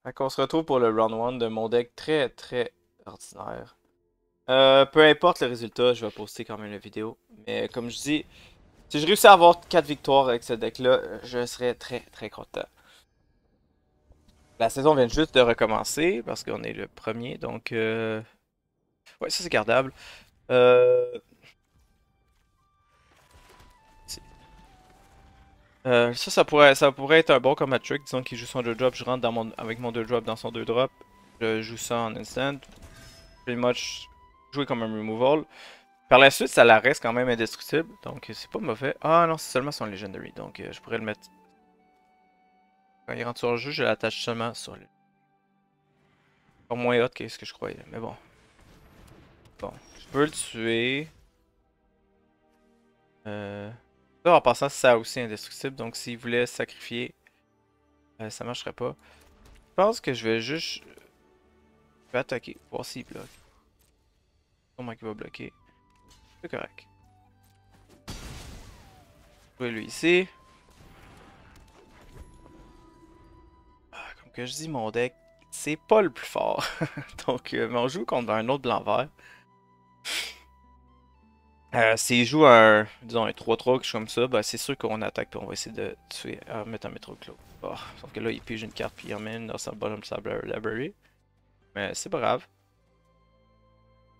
Fait qu'on se retrouve pour le round 1 de mon deck très très ordinaire. Peu importe le résultat, je vais poster quand même la vidéo. Mais comme je dis, si je réussis à avoir 4 victoires avec ce deck-là, je serais très très content. La saison vient juste de recommencer parce qu'on est le premier, donc ouais, ça c'est gardable. Euh... c'est- ça pourrait être un bon combat trick. Disons qu'il joue son 2 drop, je rentre avec mon 2 drop dans son 2 drop. Je joue ça en instant. Pretty much jouer comme un removal. Par la suite, ça la reste quand même indestructible, donc c'est pas mauvais. Ah non, c'est seulement son Legendary, donc je pourrais le mettre. Quand il rentre sur le jeu, je l'attache seulement sur le. Pas moins hot que ce que je croyais, mais bon. Bon, je peux le tuer. Là, en passant, ça aussi indestructible, donc s'il voulait sacrifier, ça marcherait pas. Je pense que je vais juste. Je vais attaquer, voir s'il bloque. Comment il va bloquer. C'est correct. Je vais lui ici. Comme que je dis, mon deck, c'est pas le plus fort. Donc, mais on joue contre un autre blanc-vert. S'il joue disons un 3-3 quelque chose comme ça, bah c'est sûr qu'on attaque puis on va essayer de tuer, mettre un métro clos. Oh, sauf que là, il pige une carte puis il remet une dans sa bottom de sa library. Mais c'est pas grave.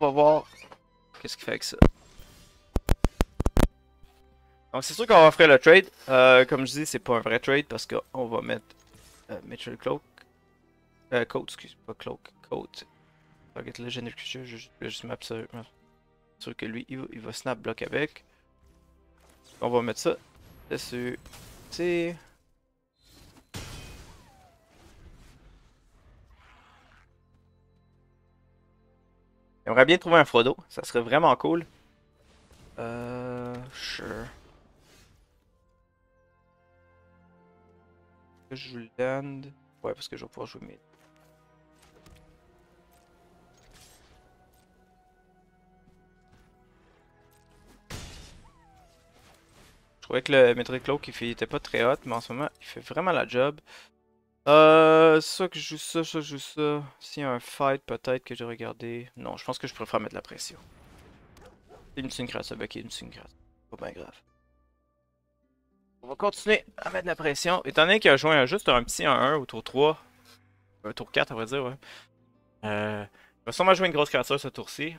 On va voir qu'est-ce qu'il fait avec ça. Donc c'est sûr qu'on va faire le trade. Comme je dis, c'est pas un vrai trade parce qu'on va mettre Mitchell Cloak. Coat, excuse, pas Cloak, Coat. Target Legend Creature, je vais juste m'absorber. Sûr que lui, il va snap block avec. On va mettre ça dessus. C'est. J'aimerais bien trouver un Frodo, ça serait vraiment cool. Sure. Je joue land. Ouais, parce que je vais pouvoir jouer mid. Je trouvais que le Metroid Cloak il était pas très hot, mais en ce moment il fait vraiment la job. Ça que je joue ça, ça que je joue ça. S'il y a un fight, peut-être que j'ai regardé. Non, je pense que je préfère mettre la pression. C'est une syncrase, ok, une syncrase. Pas bien grave. On va continuer à mettre la pression. Étant donné qu'il a joué juste un petit 1-1 au tour 3. Un tour 4, à vrai dire, ouais. Il va sûrement jouer une grosse créature ce tour-ci.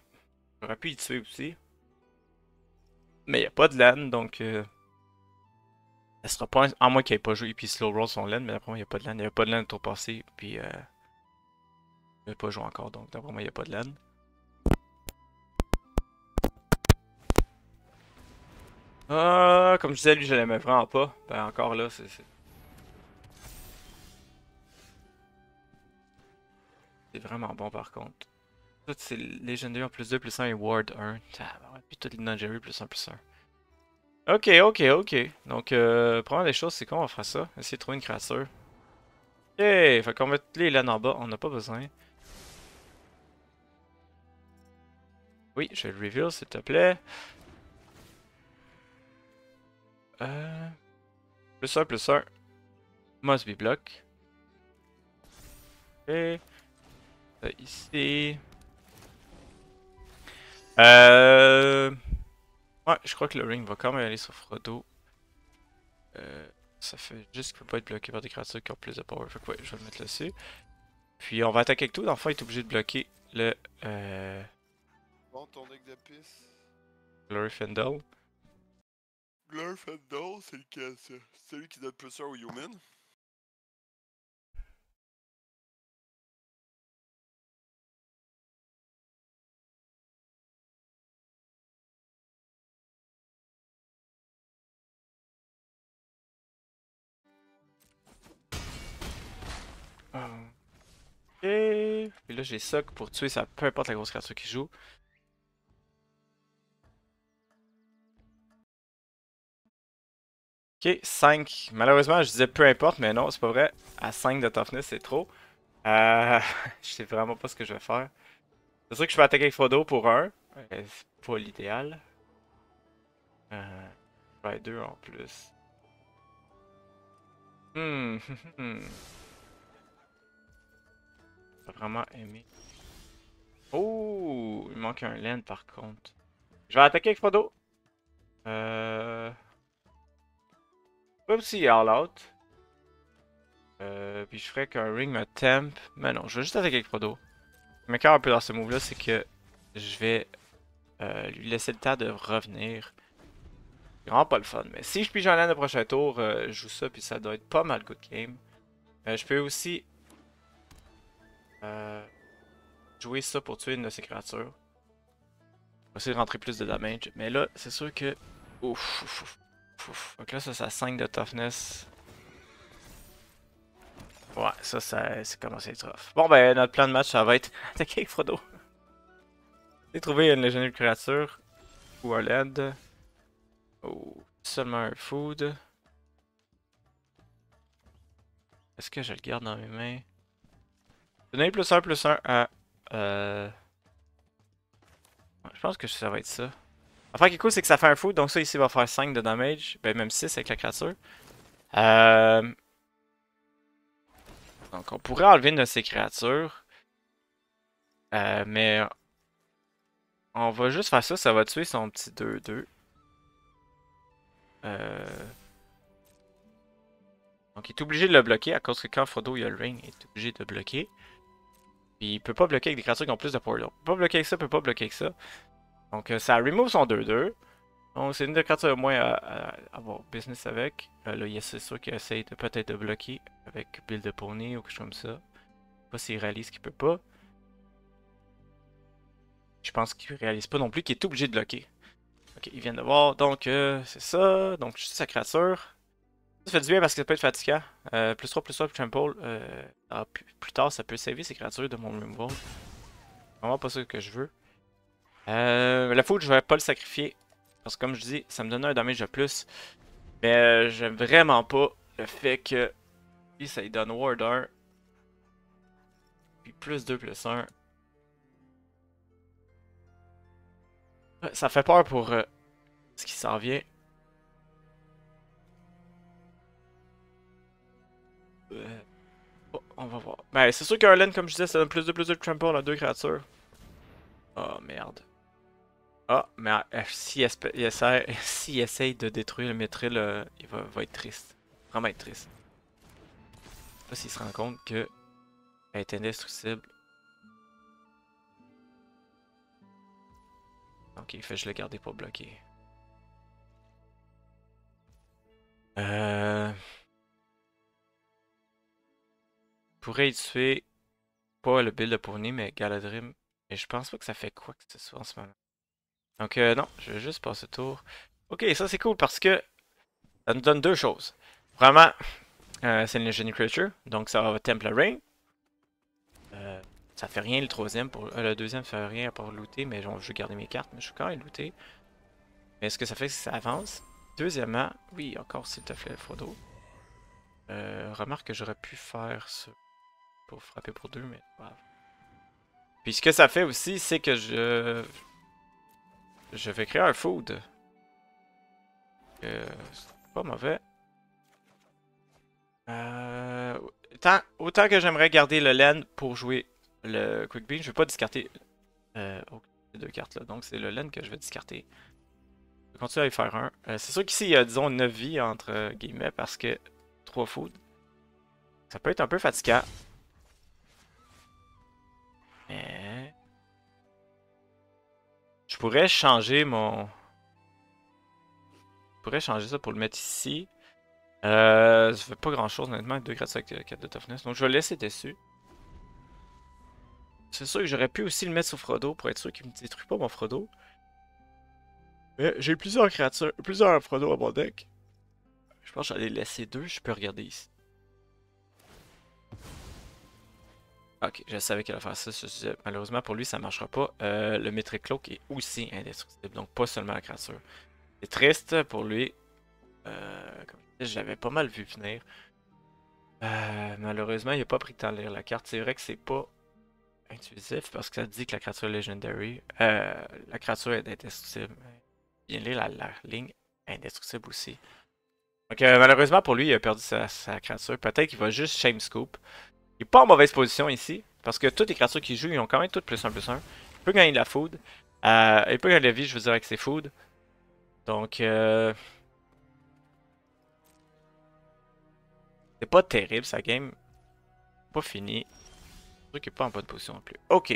J'aurais pu y tuer aussi. Mais il n'y a pas de LAN, donc ça sera pas. À moins qu'il ait pas joué puis slow roll son LAN, mais d'après moi, il n'y a pas de LAN. Il n'y a pas de LAN le tour passé, puis il n'a pas joué encore, donc d'après moi, il n'y a pas de LAN. Ah, comme je disais, lui, je l'aimais vraiment pas. Ben, encore là, c'est vraiment bon par contre. Tout, c'est Legendary en plus 2, plus 1 et Ward 1. Puis tout les Legendary plus 1, plus 1. Ok, ok, ok. Donc, première des choses, c'est qu'on va faire ça. Essayer de trouver une créature. Ok, fait qu'on met les LAN en bas, on n'a pas besoin. Oui, je vais le reveal, s'il te plaît. Euh, plus 1, plus 1. Must be block. Ok. Ça ici. Euh... Ouais, je crois que le ring va quand même aller sur Frodo. Ça fait juste qu'il peut pas être bloqué par des créatures qui ont plus de power. Fait que ouais, je vais le mettre là-dessus. Puis on va attaquer avec tout. Dans le fond, il est obligé de bloquer le Bon, ton deck de pisse. Glorifindel. Glurfendel, c'est lequel ça? C'est celui qui donne plus 1 au human? Ok. Puis là, j'ai ça pour tuer ça, peu importe la grosse créature qui joue. Ok, 5. Malheureusement, je disais peu importe, mais non, c'est pas vrai. À 5 de toughness, c'est trop. Euh... je sais vraiment pas ce que je vais faire. C'est sûr que je vais attaquer avec Frodo pour un. C'est pas l'idéal. Je vais être 2 en plus. Hmm. vraiment aimé. Oh, il manque un land par contre. Je vais attaquer avec Frodo. Pas aussi all out. Puis je ferais qu'un ring me temp. Mais non, je vais juste attaquer avec Frodo. Ce qui m'écoeure un peu dans ce move là, c'est que je vais lui laisser le temps de revenir. C'est vraiment pas le fun. Mais si je pige un land le prochain tour, je joue ça, puis ça doit être pas mal good game. Je peux aussi jouer ça pour tuer une de ces créatures. Je vais essayer de rentrer plus de damage. Mais là, c'est sûr que. Ouf, ouf, ouf, ouf. Donc là, ça 5 de toughness. Ouais, ça c'est commencé à être rough. Bon, ben, notre plan de match, ça va être attaquer avec Frodo. J'ai trouvé une légendaire créature. Ou un land. Oh, seulement un food. Est-ce que je le garde dans mes mains? Donner plus un à. Je pense que ça va être ça. L'affaire qui est cool, c'est que ça fait un food, donc ça ici va faire 5 de damage. Ben, même 6 avec la créature. Donc, on pourrait enlever une de ces créatures. Mais on va juste faire ça, ça va tuer son petit 2-2. Donc il est obligé de le bloquer à cause que quand Frodo il a le ring, il est obligé de bloquer. Puis il peut pas bloquer avec des créatures qui ont plus de power. Il peut pas bloquer avec ça, il peut pas bloquer avec ça. Donc ça remove son 2-2. Donc c'est une des créatures au moins à avoir business avec. Là c'est sûr qu'il essaye de peut-être de bloquer avec Build de Pony ou quelque chose comme ça. Je sais pas s'il réalise qu'il peut pas. Je pense qu'il réalise pas non plus qu'il est obligé de bloquer. Ok, il vient de voir, donc c'est ça. Donc juste sa créature. Ça fait du bien parce que ça peut être fatigant. Plus 3, trample. Plus tard, ça peut saver ces créatures de mon removal. Vraiment pas ça que je veux. La food, je vais pas le sacrifier. Parce que comme je dis, ça me donne un damage de plus. Mais j'aime vraiment pas le fait que lui, ça lui donne Ward 1. Puis plus 2, plus 1. Ça fait peur pour ce qui s'en vient. Oh, on va voir. Ben, c'est sûr qu'un land, comme je disais, ça donne plus de trample à deux créatures. Oh merde. Ah, mais s'il essaye de détruire le Mithril, il va être triste. Vraiment être triste. Je sais pas s'il se rend compte que elle est indestructible. Ok, il fait je le garder pour bloquer. Je pourrais y tuer pas le build de Pony, mais Galadrim. Et je pense pas que ça fait quoi que ce soit en ce moment. Donc non, je vais juste passer le tour. Ok, ça c'est cool parce que ça nous donne deux choses. Vraiment, c'est une Legendary Creature, donc ça va Temple Ring. Ça fait rien le troisième, le deuxième ça fait rien à part looter, mais je vais garder mes cartes, mais je suis quand même looter. Mais ce que ça fait, c'est que ça avance. Deuxièmement, oui, encore s'il te plaît, Frodo. Remarque que j'aurais pu faire ça pour frapper pour deux, mais wow. Puis ce que ça fait aussi, c'est que je vais créer un food. C'est pas mauvais. Autant que j'aimerais garder le land pour jouer le Quick Beam, je vais pas discarter ces deux cartes là. Donc c'est le land que je vais discarter. Je vais continuer à y faire un. C'est sûr qu'ici il y a disons 9 vies entre guillemets parce que 3 food. Ça peut être un peu fatigant. Mais. Je pourrais changer mon. Je pourrais changer ça pour le mettre ici. Ça fait pas grand chose honnêtement, 2 créatures avec 4 de toughness. Donc je vais le laisser dessus. C'est sûr que j'aurais pu aussi le mettre sur Frodo pour être sûr qu'il me détruit pas mon Frodo. Mais j'ai plusieurs créatures, plusieurs Frodo à mon deck. Je pense que j'en ai laissé 2, je peux regarder ici. Ok, je savais qu'elle allait faire ça. Malheureusement pour lui, ça marchera pas. Le Mythic Cloak est aussi indestructible, donc pas seulement la créature. C'est triste pour lui. Comme je disais, je l'avais pas mal vu venir. Malheureusement, il a pas pris le temps de lire la carte. C'est vrai que c'est pas intuitif parce que ça dit que la créature est Legendary. La créature est indestructible. Bien lire la ligne indestructible aussi. Donc malheureusement pour lui, il a perdu sa créature. Peut-être qu'il va juste Shame Scoop. Il est pas en mauvaise position ici. Parce que toutes les créatures qui jouent, ils ont quand même toutes +1/+1. Il peut gagner de la food. Il peut gagner de la vie, je veux dire, avec ses food. Donc, c'est pas terrible sa game. Pas fini. Le truc est pas en bonne position non plus. Ok.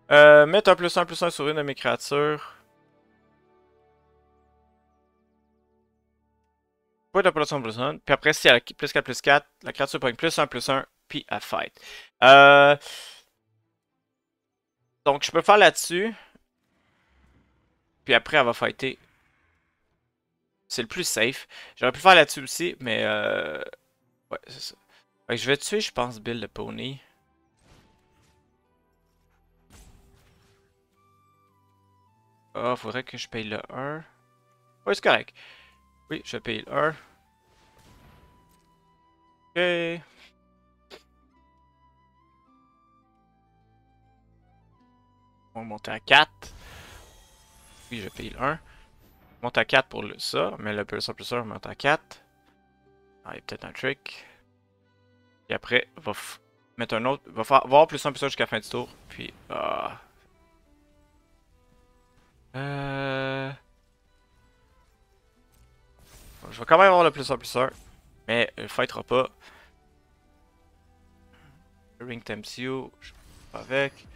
Mettre un +1/+1 sur une de mes créatures. Pas de +1/+1. Puis après, si elle a +4/+4, la créature prend +1/+1, puis elle fight. Donc, je peux faire là-dessus. Puis après, elle va fighter. C'est le plus safe. J'aurais pu faire là-dessus aussi, mais ouais, c'est ça. Fait que je vais tuer, je pense, Bill le Pony. Ah, faudrait que je paye le 1. Ouais, c'est correct. Oui, je vais payer le 1. Ok. On va monter à 4. Oui, je vais payer le 1. On monte à 4 pour ça, mais le +1/+1 on monte à 4. Ah, il y a peut-être un trick. Et après, va mettre un autre. Va avoir +1/+1 jusqu'à la fin du tour. Puis, je vais quand même avoir le +1/+1. Mais il fightera pas. Ring tempts you. Je vais pas avec.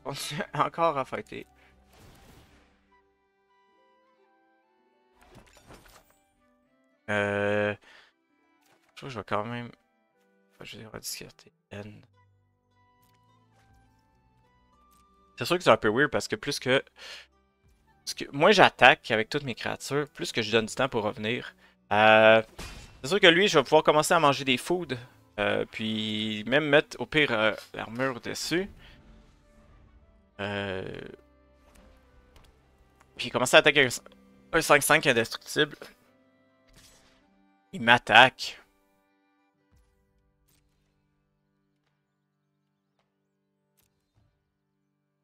On continue encore à fighter. Je trouve que je vais quand même. Enfin, je vais dire discarter N. C'est sûr que c'est un peu weird parce que moins j'attaque avec toutes mes créatures, plus que je donne du temps pour revenir. C'est sûr que lui, je vais pouvoir commencer à manger des foods. Puis même mettre au pire l'armure dessus. Puis commencer à attaquer un 5/5 indestructible. Il m'attaque.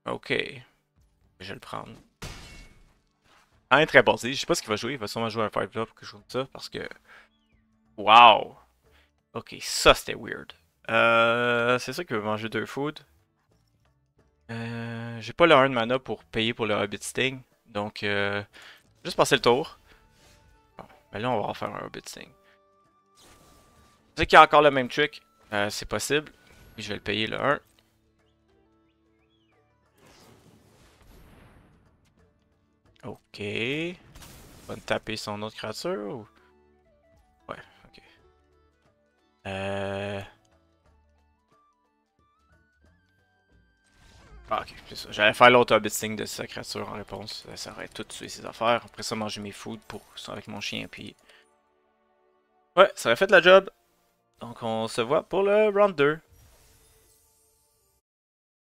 Ok. Je vais le prendre. Ah, très basé. Je sais pas ce qu'il va jouer. Il va sûrement jouer un Five Drop ou quelque chose comme ça. Parce que. Wow! Ok, ça c'était weird. C'est sûr qu'il va manger 2 food. J'ai pas le 1 de mana pour payer pour le Hobbit Sting. Donc, juste passer le tour. Bon, ben là, on va refaire un Hobbit Sting. Je sais qu'il y a encore le même trick. C'est possible. Puis je vais le payer le 1. Ok. On va taper son autre créature ou... Ouais, ok. Ah, ok, c'est ça. J'allais faire l'autre Hobbit Sting de sa créature en réponse. Ça aurait tout tué ses affaires. Après ça, manger mes foods pour avec mon chien. Puis. Ouais, ça aurait fait la job. Donc on se voit pour le round 2.